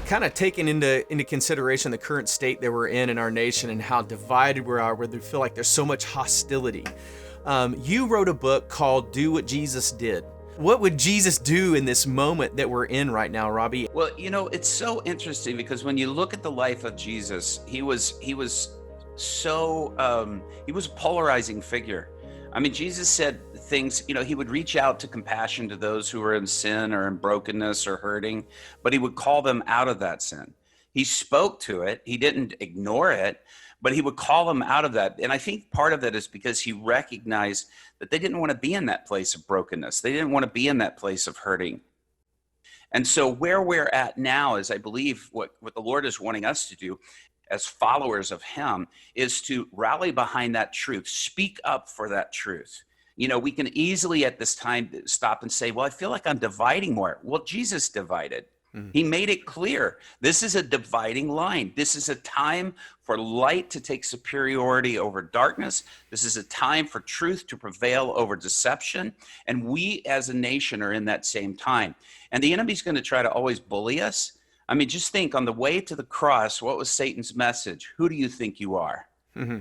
kind of taking into consideration the current state that we're in our nation and how divided we are, where we feel like there's so much hostility. You wrote a book called Do What Jesus Did. What would Jesus do in this moment that we're in right now, Robby? Well, it's so interesting because when you look at the life of Jesus, he was a polarizing figure. I mean, Jesus said things, he would reach out to compassion to those who were in sin or in brokenness or hurting, but he would call them out of that sin. He spoke to it. He didn't ignore it, but he would call them out of that. And I think part of that is because he recognized that they didn't want to be in that place of brokenness. They didn't want to be in that place of hurting. And so where we're at now is, I believe, what the Lord is wanting us to do as followers of him is to rally behind that truth, speak up for that truth. We can easily at this time stop and say, well, I feel like I'm dividing more. Well, Jesus divided. He made it clear. This is a dividing line. This is a time for light to take superiority over darkness. This is a time for truth to prevail over deception. And we as a nation are in that same time. And the enemy's going to try to always bully us. I mean, just think, on the way to the cross, what was Satan's message? Who do you think you are?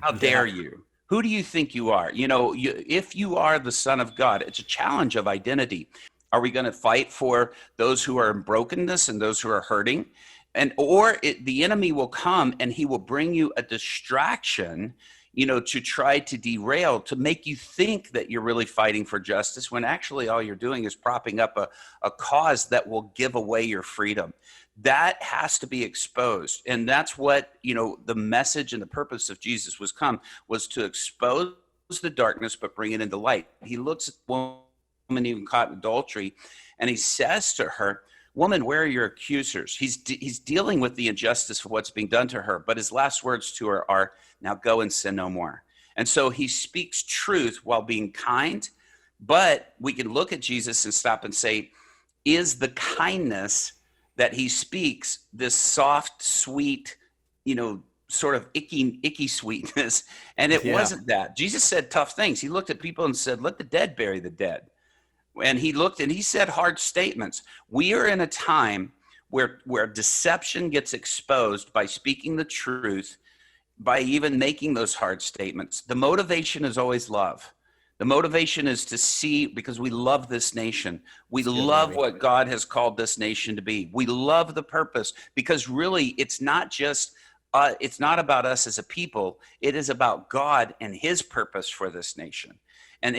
How dare you? Who do you think you are? If you are the Son of God, it's a challenge of identity. Are we going to fight for those who are in brokenness and those who are hurting? The enemy will come and he will bring you a distraction, to try to derail, to make you think that you're really fighting for justice, when actually all you're doing is propping up a cause that will give away your freedom. That has to be exposed. And that's what, the message and the purpose of Jesus was to expose the darkness, but bring it into light. He looks at the woman even caught in adultery, and he says to her, woman, where are your accusers? He's dealing with the injustice of what's being done to her, but his last words to her are, now go and sin no more. And so he speaks truth while being kind, but we can look at Jesus and stop and say, is the kindness that he speaks this soft, sweet, sort of icky sweetness? And it wasn't that. Jesus said tough things. He looked at people and said, let the dead bury the dead. And he looked and he said hard statements. We are in a time where deception gets exposed by speaking the truth, by even making those hard statements. The motivation is always love. The motivation is to see, because we love this nation. We love what God has called this nation to be. We love the purpose, because really it's not about us as a people. It is about God and his purpose for this nation. And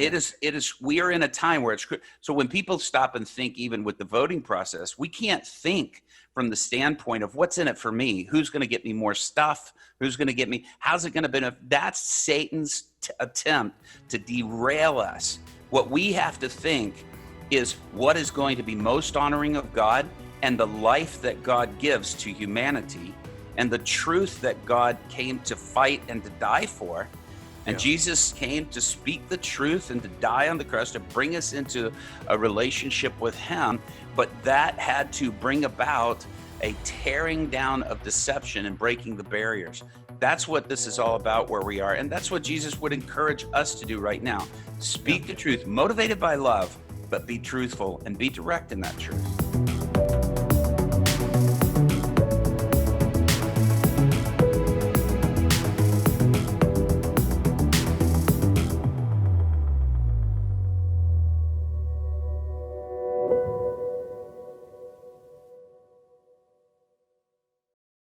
we are in a time where so when people stop and think, even with the voting process, we can't think from the standpoint of what's in it for me, who's going to get me more stuff, who's going to get me, how's it going to benefit? That's Satan's attempt to derail us. What we have to think is what is going to be most honoring of God and the life that God gives to humanity and the truth that God came to fight and to die for. And Jesus came to speak the truth and to die on the cross to bring us into a relationship with him. But that had to bring about a tearing down of deception and breaking the barriers. That's what this is all about, where we are. And that's what Jesus would encourage us to do right now. Speak the truth, motivated by love, but be truthful and be direct in that truth.